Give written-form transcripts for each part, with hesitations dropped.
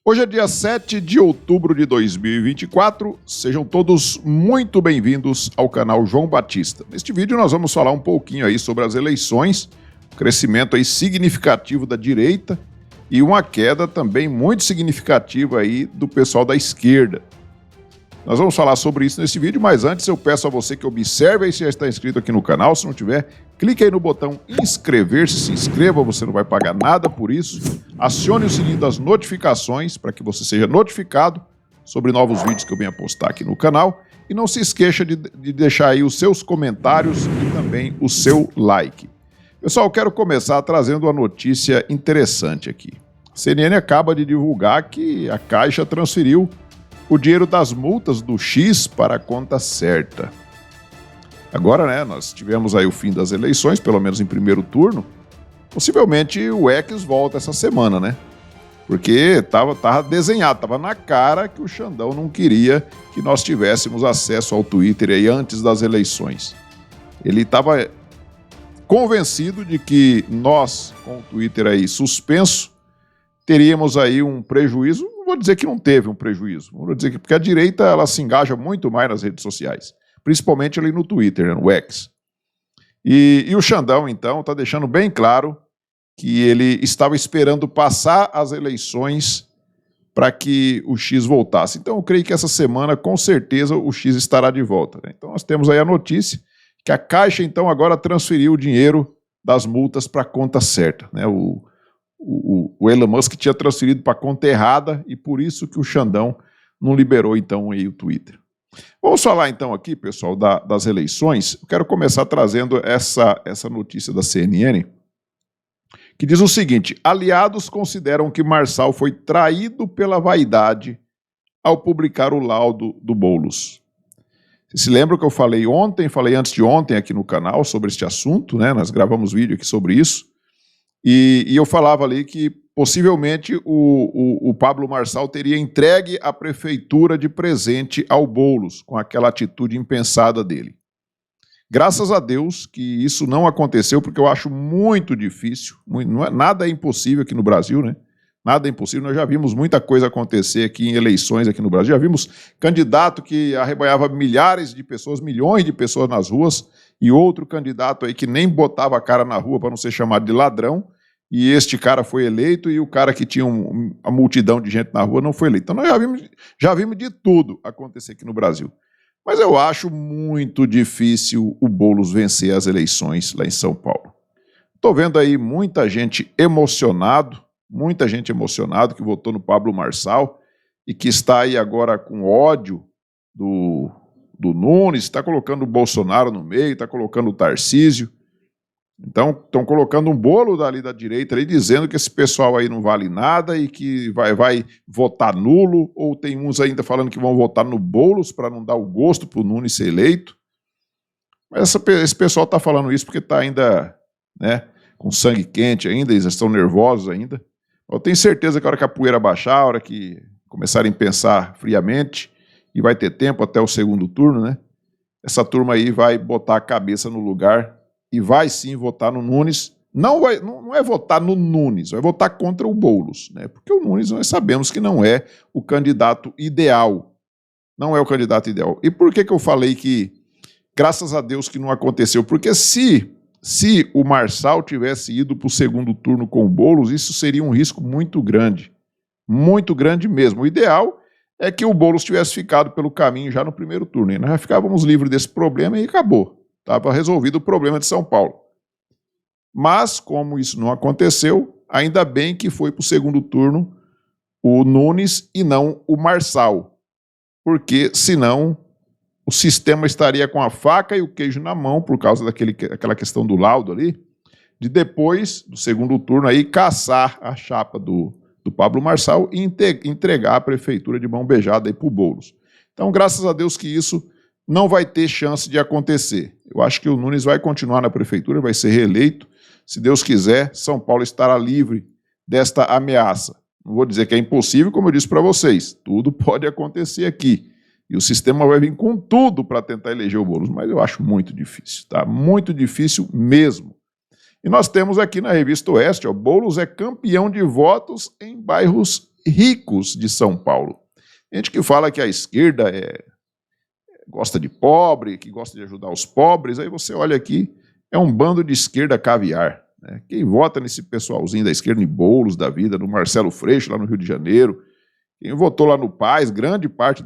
Hoje é dia 7 de outubro de 2024, sejam todos muito bem-vindos ao canal João Batista. Neste vídeo nós vamos falar um pouquinho aí sobre as eleições, o crescimento aí significativo da direita e uma queda também muito significativa aí do pessoal da esquerda. Nós vamos falar sobre isso nesse vídeo, mas antes eu peço a você que observe aí se já está inscrito aqui no canal. Se não tiver, clique aí no botão inscrever-se, se inscreva, você não vai pagar nada por isso. Acione o sininho das notificações para que você seja notificado sobre novos vídeos que eu venho a postar aqui no canal. E não se esqueça de deixar aí os seus comentários e também o seu like. Pessoal, eu quero começar trazendo uma notícia interessante aqui. A CNN acaba de divulgar que a Caixa transferiu o dinheiro das multas do X para a conta certa. Agora, né, nós tivemos aí o fim das eleições, pelo menos em primeiro turno. Possivelmente o X volta essa semana, né? Porque tava desenhado, tava na cara que o Xandão não queria que nós tivéssemos acesso ao Twitter aí antes das eleições. Ele estava convencido de que nós, com o Twitter aí suspenso, teríamos aí um prejuízo. Não vou dizer que não teve um prejuízo, vou dizer que porque a direita ela se engaja muito mais nas redes sociais, principalmente ali no Twitter, né, no X. E o Xandão, então, está deixando bem claro que ele estava esperando passar as eleições para que o X voltasse. Então eu creio que essa semana, com certeza, o X estará de volta, né? Então nós temos aí a notícia que a Caixa, então, agora transferiu o dinheiro das multas para a conta certa, né? O Elon Musk tinha transferido para a conta errada e por isso que o Xandão não liberou, então, aí o Twitter. Vamos falar, então, aqui, pessoal, das eleições. Eu quero começar trazendo essa notícia da CNN, que diz o seguinte: aliados consideram que Marçal foi traído pela vaidade ao publicar o laudo do Boulos. Vocês se lembram que eu falei antes de ontem aqui no canal sobre este assunto, né? Nós gravamos vídeo aqui sobre isso. E eu falava ali que possivelmente o Pablo Marçal teria entregue a prefeitura de presente ao Boulos, com aquela atitude impensada dele. Graças a Deus que isso não aconteceu, porque eu acho muito difícil, nada é impossível aqui no Brasil, né? Nada é impossível, nós já vimos muita coisa acontecer aqui em eleições aqui no Brasil, já vimos candidato que arrebanhava milhares de pessoas, milhões de pessoas nas ruas, e outro candidato aí que nem botava a cara na rua para não ser chamado de ladrão, e este cara foi eleito e o cara que tinha uma multidão de gente na rua não foi eleito. Então nós já vimos de tudo acontecer aqui no Brasil. Mas eu acho muito difícil o Boulos vencer as eleições lá em São Paulo. Estou vendo aí muita gente emocionado que votou no Pablo Marçal e que está aí agora com ódio do Nunes, está colocando o Bolsonaro no meio, está colocando o Tarcísio. Então, estão colocando um bolo dali da direita ali, dizendo que esse pessoal aí não vale nada e que vai votar nulo, ou tem uns ainda falando que vão votar no Boulos para não dar o gosto para o Nunes ser eleito. Mas esse pessoal está falando isso porque está ainda, né, com sangue quente ainda, eles estão nervosos ainda. Eu tenho certeza que a hora que a poeira baixar, a hora que começarem a pensar friamente, e vai ter tempo até o segundo turno, né? Essa turma aí vai botar a cabeça no lugar e vai sim votar no Nunes. Não é votar no Nunes, vai votar contra o Boulos, né? Porque o Nunes nós sabemos que não é o candidato ideal. Não é o candidato ideal. E por que eu falei que, graças a Deus que não aconteceu? Porque se o Marçal tivesse ido para o segundo turno com o Boulos, isso seria um risco muito grande mesmo. O ideal é que o Boulos tivesse ficado pelo caminho já no primeiro turno, e nós já ficávamos livres desse problema e acabou. Estava resolvido o problema de São Paulo. Mas, como isso não aconteceu, ainda bem que foi para o segundo turno o Nunes e não o Marçal, porque senão o sistema estaria com a faca e o queijo na mão por causa daquela questão do laudo ali, de depois do segundo turno aí caçar a chapa do Pablo Marçal e entregar a prefeitura de mão beijada aí para o Boulos. Então, graças a Deus que isso não vai ter chance de acontecer. Eu acho que o Nunes vai continuar na prefeitura, vai ser reeleito. Se Deus quiser, São Paulo estará livre desta ameaça. Não vou dizer que é impossível, como eu disse para vocês, tudo pode acontecer aqui. E o sistema vai vir com tudo para tentar eleger o Boulos, mas eu acho muito difícil, tá? Muito difícil mesmo. E nós temos aqui na Revista Oeste, Boulos é campeão de votos em bairros ricos de São Paulo. Gente que fala que a esquerda gosta de pobre, que gosta de ajudar os pobres, aí você olha aqui, é um bando de esquerda caviar. Né? Quem vota nesse pessoalzinho da esquerda, em Boulos da vida, no Marcelo Freixo, lá no Rio de Janeiro, quem votou lá no Paes, grande parte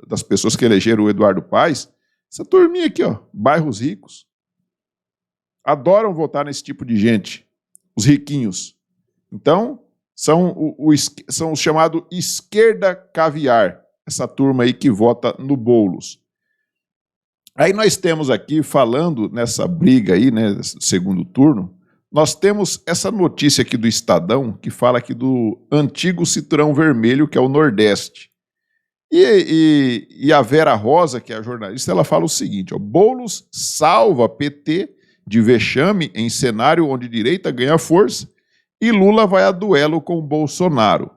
das pessoas que elegeram o Eduardo Paes, essa turminha aqui, ó, bairros ricos, adoram votar nesse tipo de gente, os riquinhos. Então, são os chamados esquerda caviar, essa turma aí que vota no Boulos. Aí nós temos aqui, falando nessa briga aí, né, segundo turno, nós temos essa notícia aqui do Estadão, que fala aqui do antigo cinturão vermelho, que é o Nordeste. E a Vera Rosa, que é a jornalista, ela fala o seguinte, ó, Boulos salva PT de vexame em cenário onde direita ganha força e Lula vai a duelo com Bolsonaro.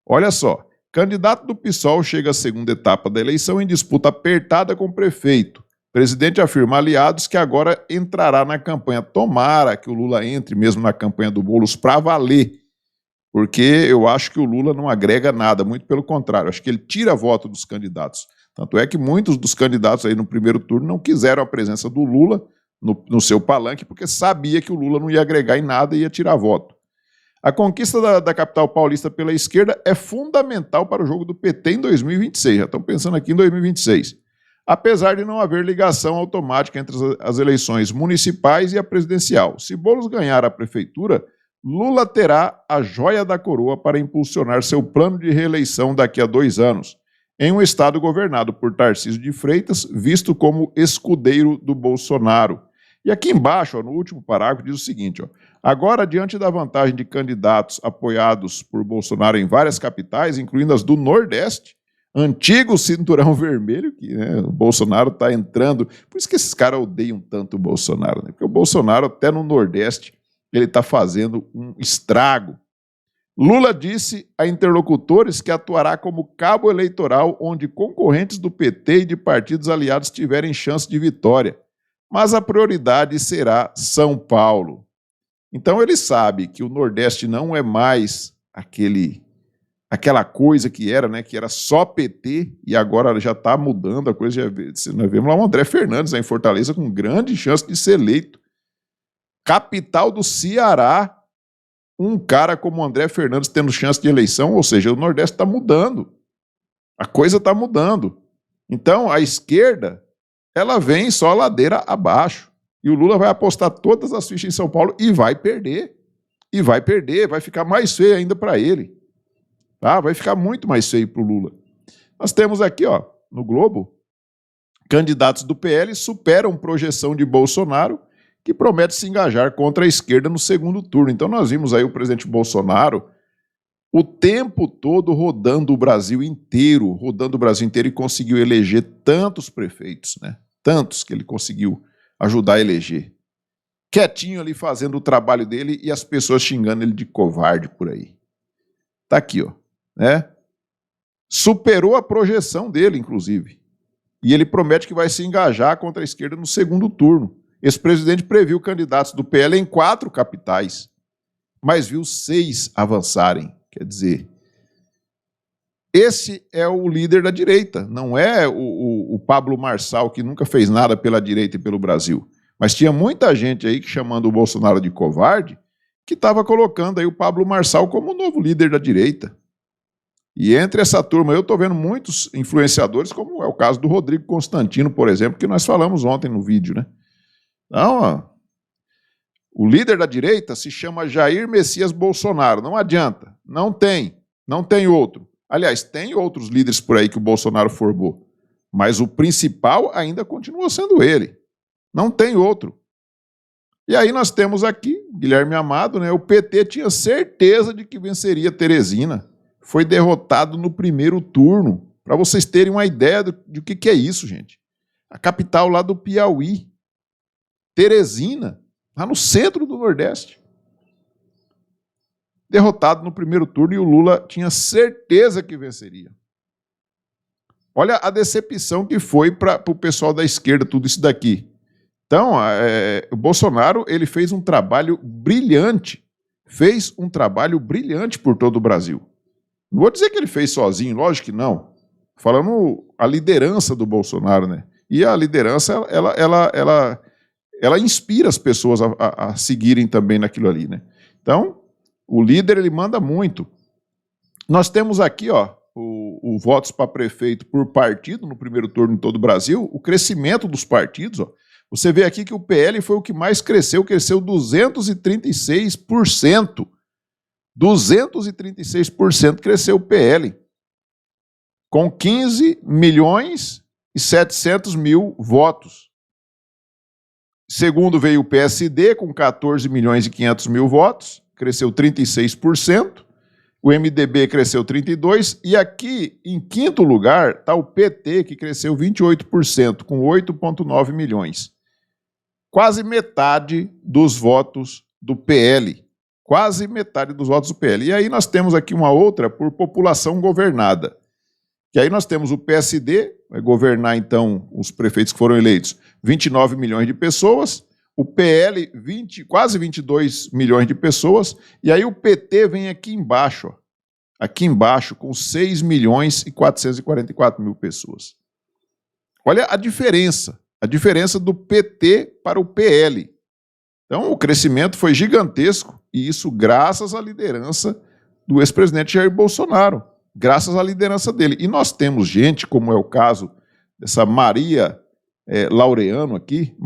Olha só, candidato do PSOL chega à segunda etapa da eleição em disputa apertada com o prefeito. Presidente afirma aliados que agora entrará na campanha. Tomara que o Lula entre mesmo na campanha do Boulos para valer, porque eu acho que o Lula não agrega nada, muito pelo contrário, acho que ele tira voto dos candidatos. Tanto é que muitos dos candidatos aí no primeiro turno não quiseram a presença do Lula no seu palanque, porque sabia que o Lula não ia agregar em nada e ia tirar voto. A conquista da capital paulista pela esquerda é fundamental para o jogo do PT em 2026, já estão pensando aqui em 2026. Apesar de não haver ligação automática entre as eleições municipais e a presidencial. Se Boulos ganhar a prefeitura, Lula terá a joia da coroa para impulsionar seu plano de reeleição daqui a 2 anos, em um estado governado por Tarcísio de Freitas, visto como escudeiro do Bolsonaro. E aqui embaixo, ó, no último parágrafo, diz o seguinte, ó, agora, diante da vantagem de candidatos apoiados por Bolsonaro em várias capitais, incluindo as do Nordeste, antigo cinturão vermelho, que né, o Bolsonaro está entrando, por isso que esses caras odeiam tanto o Bolsonaro, né? Porque o Bolsonaro, até no Nordeste, ele está fazendo um estrago. Lula disse a interlocutores que atuará como cabo eleitoral onde concorrentes do PT e de partidos aliados tiverem chance de vitória, mas a prioridade será São Paulo. Então ele sabe que o Nordeste não é mais aquela coisa que era, né, que era só PT, e agora já está mudando a coisa. Nós vemos lá o André Fernandes, né, em Fortaleza, com grande chance de ser eleito. Capital do Ceará, um cara como o André Fernandes tendo chance de eleição, ou seja, o Nordeste está mudando. A coisa está mudando. Então, a esquerda, ela vem só ladeira abaixo. E o Lula vai apostar todas as fichas em São Paulo e vai perder. E vai perder, vai ficar mais feio ainda para ele. Tá? Vai ficar muito mais feio para o Lula. Nós temos aqui, ó, no Globo, candidatos do PL superam projeção de Bolsonaro, que promete se engajar contra a esquerda no segundo turno. Então nós vimos aí o presidente Bolsonaro o tempo todo rodando o Brasil inteiro, e conseguiu eleger tantos prefeitos, né? Tantos que ele conseguiu ajudar a eleger. Quietinho ali fazendo o trabalho dele e as pessoas xingando ele de covarde por aí. Tá aqui, ó, né? Superou a projeção dele, inclusive. E ele promete que vai se engajar contra a esquerda no segundo turno. Esse presidente previu candidatos do PL em 4 capitais, mas viu 6 avançarem. Quer dizer, esse é o líder da direita, não é o Pablo Marçal, que nunca fez nada pela direita e pelo Brasil. Mas tinha muita gente aí que, chamando o Bolsonaro de covarde, que estava colocando aí o Pablo Marçal como o novo líder da direita. E entre essa turma, eu estou vendo muitos influenciadores, como é o caso do Rodrigo Constantino, por exemplo, que nós falamos ontem no vídeo, né? Então, ó, o líder da direita se chama Jair Messias Bolsonaro. Não adianta, não tem outro. Aliás, tem outros líderes por aí que o Bolsonaro formou, mas o principal ainda continua sendo ele. Não tem outro. E aí nós temos aqui, Guilherme Amado, né? O PT tinha certeza de que venceria Teresina. Foi derrotado no primeiro turno. Para vocês terem uma ideia de que é isso, gente. A capital lá do Piauí. Teresina, lá no centro do Nordeste. Derrotado no primeiro turno e o Lula tinha certeza que venceria. Olha a decepção que foi para o pessoal da esquerda, tudo isso daqui. Então, o Bolsonaro ele fez um trabalho brilhante. Fez um trabalho brilhante por todo o Brasil. Não vou dizer que ele fez sozinho, lógico que não. Falando a liderança do Bolsonaro, né? E a liderança, ela inspira as pessoas a seguirem também naquilo ali, né? Então, o líder, ele manda muito. Nós temos aqui, ó, o votos para prefeito por partido no primeiro turno em todo o Brasil, o crescimento dos partidos, ó. Você vê aqui que o PL foi o que mais cresceu 236%. 236% cresceu o PL, com 15.700.000 votos. Segundo veio o PSD, com 14.500.000 votos, cresceu 36%. O MDB cresceu 32%, e aqui, em quinto lugar, está o PT, que cresceu 28%, com 8,9 milhões. Quase metade dos votos do PL. Quase metade dos votos do PL. E aí nós temos aqui uma outra por população governada. Que aí nós temos o PSD, vai governar, então, os prefeitos que foram eleitos, 29 milhões de pessoas, o PL, quase 22 milhões de pessoas, e aí o PT vem aqui embaixo, ó, com 6.444.000 pessoas. Olha a diferença do PT para o PL. Então, o crescimento foi gigantesco, e isso graças à liderança do ex-presidente Jair Bolsonaro, graças à liderança dele. E nós temos gente, como é o caso dessa Maria Laureano aqui,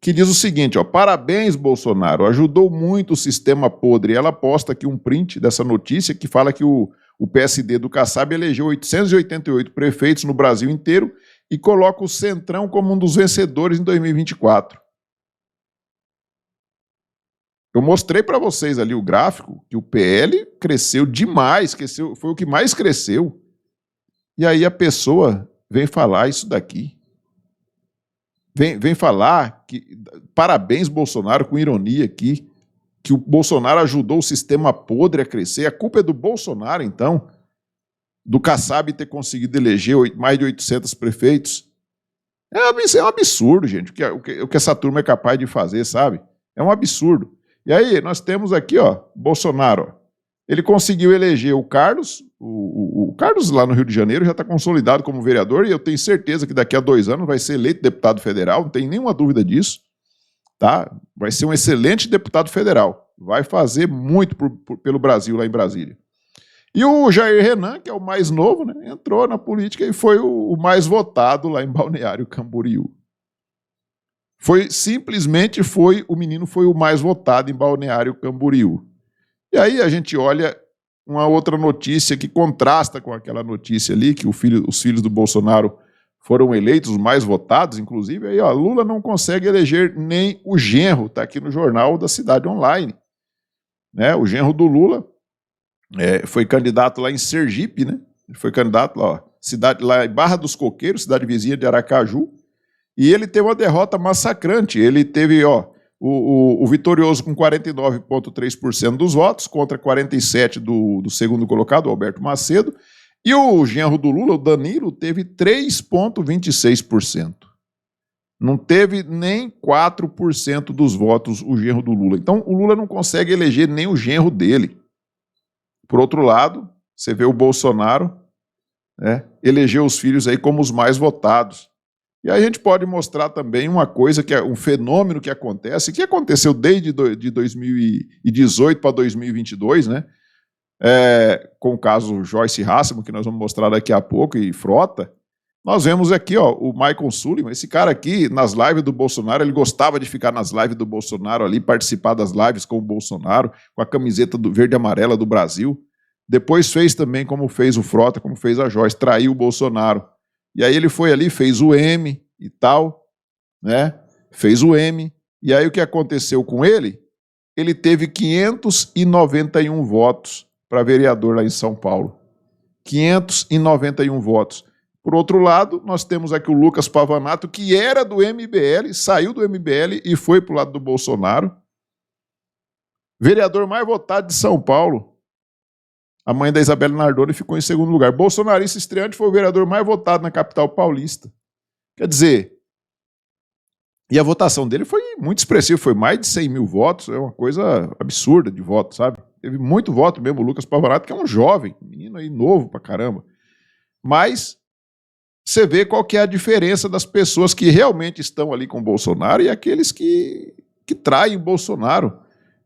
que diz o seguinte, ó: parabéns, Bolsonaro, ajudou muito o sistema podre. Ela posta aqui um print dessa notícia que fala que o PSD do Kassab elegeu 888 prefeitos no Brasil inteiro e coloca o Centrão como um dos vencedores em 2024. Eu mostrei para vocês ali o gráfico, que o PL cresceu demais, foi o que mais cresceu. E aí a pessoa vem falar isso daqui. Vem falar que, parabéns, Bolsonaro, com ironia aqui, que o Bolsonaro ajudou o sistema podre a crescer. A culpa é do Bolsonaro, então, do Kassab ter conseguido eleger mais de 800 prefeitos. É um absurdo, gente, o que essa turma é capaz de fazer, sabe? É um absurdo. E aí, nós temos aqui, ó, Bolsonaro, ó, ele conseguiu eleger o Carlos, o Carlos lá no Rio de Janeiro já está consolidado como vereador, e eu tenho certeza que daqui a 2 anos vai ser eleito deputado federal, não tem nenhuma dúvida disso, tá? Vai ser um excelente deputado federal, vai fazer muito pelo Brasil lá em Brasília. E o Jair Renan, que é o mais novo, né, entrou na política e foi o mais votado lá em Balneário Camboriú. O menino foi o mais votado em Balneário Camboriú. E aí a gente olha uma outra notícia que contrasta com aquela notícia ali, que os filhos do Bolsonaro foram eleitos, os mais votados, inclusive. Aí, ó, Lula não consegue eleger nem o genro, está aqui no jornal da Cidade Online. Né? O genro do Lula foi candidato lá em Sergipe, né? Ele foi candidato lá, ó, lá em Barra dos Coqueiros, cidade vizinha de Aracaju. E ele teve uma derrota massacrante. Ele teve, ó, o vitorioso com 49,3% dos votos, contra 47% do segundo colocado, o Alberto Macedo. E o genro do Lula, o Danilo, teve 3,26%. Não teve nem 4% dos votos o genro do Lula. Então, o Lula não consegue eleger nem o genro dele. Por outro lado, você vê o Bolsonaro, né, elegeu os filhos aí como os mais votados. E aí a gente pode mostrar também uma coisa, que é um fenômeno que aconteceu desde de 2018 para 2022, né? Com o caso Joyce Hasselman, que nós vamos mostrar daqui a pouco, e Frota. Nós vemos aqui, ó, o Michael Sullivan, esse cara aqui, nas lives do Bolsonaro, ele gostava de ficar nas lives do Bolsonaro ali, participar das lives com o Bolsonaro, com a camiseta do verde e amarela do Brasil. Depois fez também como fez o Frota, como fez a Joyce, traiu o Bolsonaro. E aí ele foi ali, fez o M e tal, né? Fez o M. E aí o que aconteceu com ele? Ele teve 591 votos para vereador lá em São Paulo. 591 votos. Por outro lado, nós temos aqui o Lucas Pavanato, que era do MBL, saiu do MBL e foi para o lado do Bolsonaro. Vereador mais votado de São Paulo. A mãe da Isabela Nardoni ficou em segundo lugar. Bolsonarista estreante foi o vereador mais votado na capital paulista. Quer dizer, e a votação dele foi muito expressivo, foi mais de 100 mil votos, é uma coisa absurda de voto, sabe? Teve muito voto mesmo, o Lucas Pavanato, que é um jovem, um menino aí novo pra caramba. Mas você vê qual que é a diferença das pessoas que realmente estão ali com o Bolsonaro e aqueles que traem o Bolsonaro.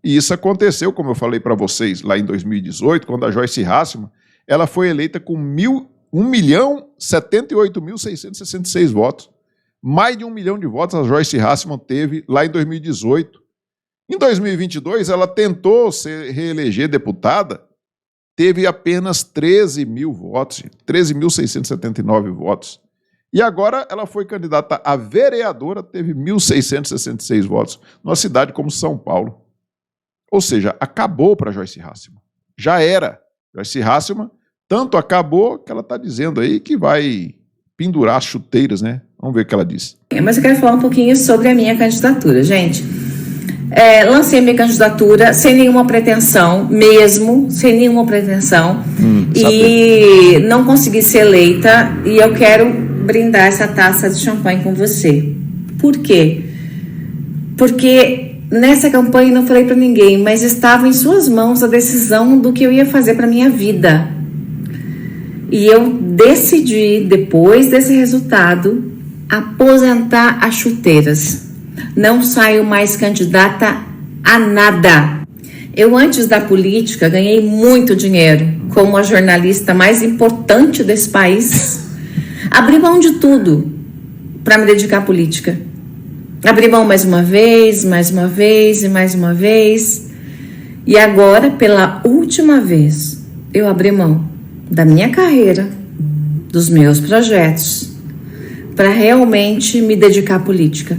E isso aconteceu, como eu falei para vocês, lá em 2018, quando a Joyce Hasselmann, ela foi eleita com 1.078.666 votos. Mais de 1 milhão de votos a Joyce Hasselmann teve lá em 2018. Em 2022, ela tentou se reeleger deputada, teve apenas 13 mil votos, 13.679 votos. E agora ela foi candidata a vereadora, teve 1.666 votos, numa cidade como São Paulo. Ou seja, acabou para Joyce Hasselmann. Já era. Joyce Hasselmann tanto acabou que ela está dizendo aí que vai pendurar as chuteiras, né? Vamos ver o que ela disse. Mas eu quero falar um pouquinho sobre a minha candidatura, gente. Lancei minha candidatura sem nenhuma pretensão, mesmo, sem nenhuma pretensão. E não consegui ser eleita e eu quero brindar essa taça de champanhe com você. Por quê? Porque nessa campanha não falei para ninguém, mas estava em suas mãos a decisão do que eu ia fazer para minha vida. E eu decidi, depois desse resultado, aposentar as chuteiras. Não saio mais candidata a nada. Eu, antes da política, ganhei muito dinheiro como a jornalista mais importante desse país. Abri mão de tudo para me dedicar à política. Abri mão mais uma vez, mais uma vez e mais uma vez. E agora, pela última vez, eu abri mão da minha carreira, dos meus projetos, para realmente me dedicar à política.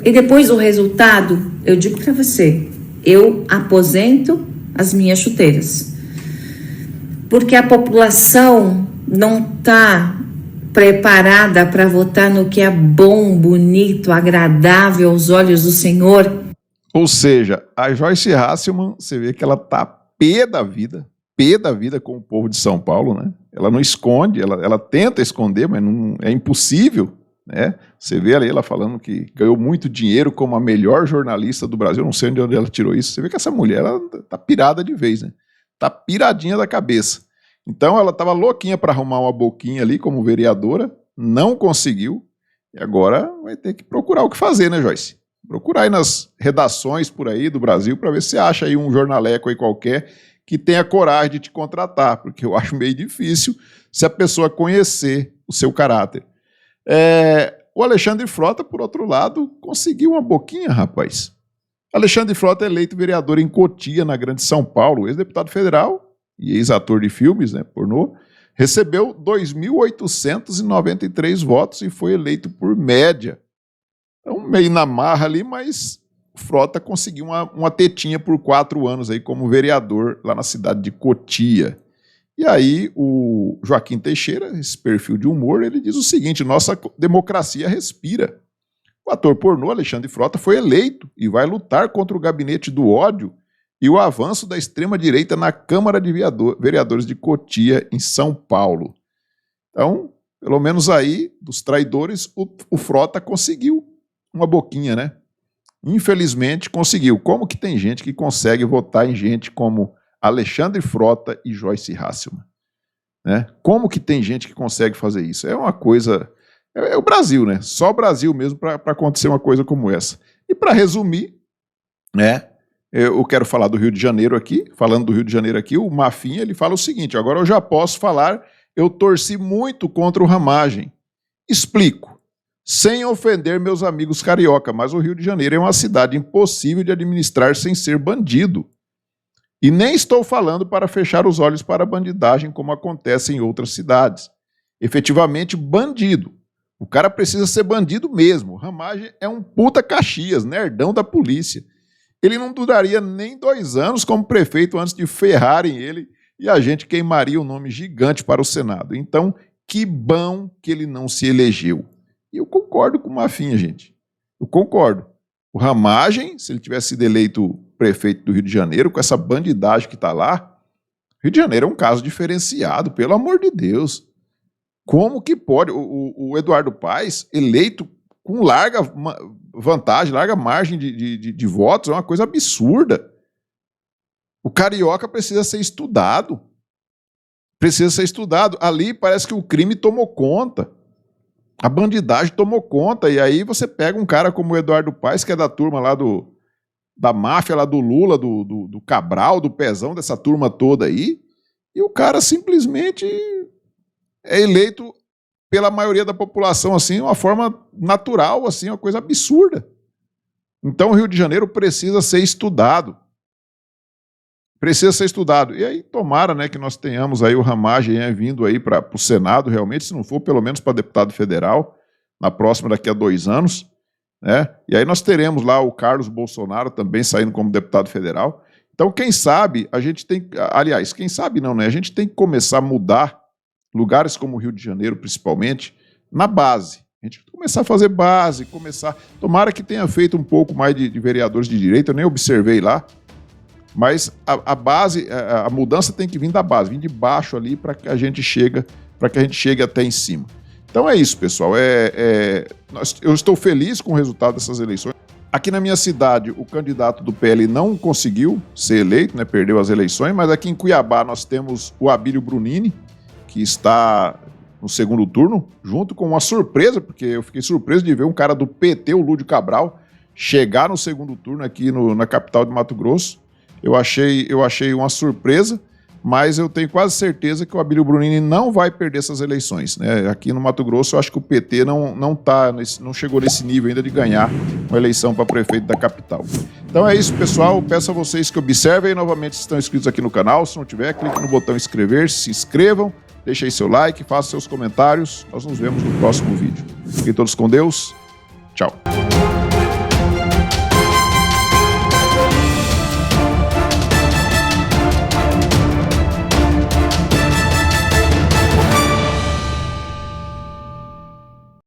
E depois do resultado, eu digo para você, eu aposento as minhas chuteiras. Porque a população não está preparada para votar no que é bom, bonito, agradável aos olhos do Senhor. Ou seja, a Joyce Hasselmann, você vê que ela tá pé da vida com o povo de São Paulo, né? Ela não esconde, ela tenta esconder, mas não, é impossível, né? Você vê ali ela falando que ganhou muito dinheiro como a melhor jornalista do Brasil, não sei de onde ela tirou isso. Você vê que essa mulher, ela tá pirada de vez, né? Tá piradinha da cabeça. Então ela tava louquinha para arrumar uma boquinha ali como vereadora, não conseguiu, e agora vai ter que procurar o que fazer, né, Joyce? Procurar aí nas redações por aí do Brasil para ver se você acha aí um jornaleco aí qualquer que tenha coragem de te contratar, porque eu acho meio difícil se a pessoa conhecer o seu caráter. O Alexandre Frota, por outro lado, conseguiu uma boquinha, rapaz. Alexandre Frota é eleito vereador em Cotia, na Grande São Paulo, ex-deputado federal e ex-ator de filmes, né, pornô, recebeu 2.893 votos e foi eleito por média. Então, meio na marra ali, mas o Frota conseguiu uma tetinha por 4 anos aí como vereador lá na cidade de Cotia. E aí o Joaquim Teixeira, esse perfil de humor, ele diz o seguinte: nossa democracia respira. O ator pornô Alexandre Frota foi eleito e vai lutar contra o gabinete do ódio e o avanço da extrema-direita na Câmara de Vereadores de Cotia, em São Paulo. Então, pelo menos aí, dos traidores, o Frota conseguiu uma boquinha, né? Infelizmente, conseguiu. Como que tem gente que consegue votar em gente como Alexandre Frota e Joyce Hasselmann? Né? Como que tem gente que consegue fazer isso? É uma coisa... É o Brasil, né? Só o Brasil mesmo para acontecer uma coisa como essa. E para resumir, né? Eu quero falar do Rio de Janeiro aqui. Falando do Rio de Janeiro aqui, o Mafinha, ele fala o seguinte: agora eu já posso falar, eu torci muito contra o Ramagem. Explico. Sem ofender meus amigos carioca, mas o Rio de Janeiro é uma cidade impossível de administrar sem ser bandido. E nem estou falando para fechar os olhos para a bandidagem, como acontece em outras cidades. Efetivamente, bandido. O cara precisa ser bandido mesmo. O Ramagem é um puta Caxias, nerdão da polícia. Ele não duraria nem 2 anos como prefeito antes de ferrarem ele e a gente queimaria um nome gigante para o Senado. Então, que bom que ele não se elegeu. E eu concordo com o Mafinha, gente. Eu concordo. O Ramagem, se ele tivesse sido eleito prefeito do Rio de Janeiro, com essa bandidagem que está lá, Rio de Janeiro é um caso diferenciado, pelo amor de Deus. Como que pode? O Eduardo Paes, eleito com vantagem, larga margem de votos, é uma coisa absurda. O carioca precisa ser estudado. Precisa ser estudado. Ali parece que o crime tomou conta. A bandidagem tomou conta. E aí você pega um cara como o Eduardo Paes, que é da turma lá da máfia, lá do Lula, do Cabral, do Pezão, dessa turma toda aí, e o cara simplesmente é eleito pela maioria da população, assim, de uma forma natural, assim, uma coisa absurda. Então o Rio de Janeiro precisa ser estudado. Precisa ser estudado. E aí tomara, né, que nós tenhamos aí o Ramagem vindo aí para o Senado, realmente, se não for, pelo menos para deputado federal, na próxima, daqui a 2 anos, né? E aí nós teremos lá o Carlos Bolsonaro também saindo como deputado federal. Então, quem sabe, a gente tem... Aliás, quem sabe não, né? A gente tem que começar a mudar lugares como o Rio de Janeiro, principalmente, na base. A gente tem que começar a fazer base, começar... Tomara que tenha feito um pouco mais de vereadores de direita, eu nem observei lá, mas a base, a mudança tem que vir da base, vir de baixo ali para que a gente chegue até em cima. Então é isso, pessoal. Eu estou feliz com o resultado dessas eleições. Aqui na minha cidade, o candidato do PL não conseguiu ser eleito, né, perdeu as eleições, mas aqui em Cuiabá nós temos o Abílio Brunini, que está no segundo turno, junto com uma surpresa, porque eu fiquei surpreso de ver um cara do PT, o Lúdio Cabral, chegar no segundo turno aqui na capital de Mato Grosso. Eu achei uma surpresa, mas eu tenho quase certeza que o Abílio Brunini não vai perder essas eleições, né? Aqui no Mato Grosso, eu acho que o PT não chegou nesse nível ainda de ganhar uma eleição para prefeito da capital. Então é isso, pessoal. Peço a vocês que observem novamente se estão inscritos aqui no canal. Se não tiver, clique no botão inscrever, se inscrevam, deixem seu like, façam seus comentários. Nós nos vemos no próximo vídeo. Fiquem todos com Deus. Tchau.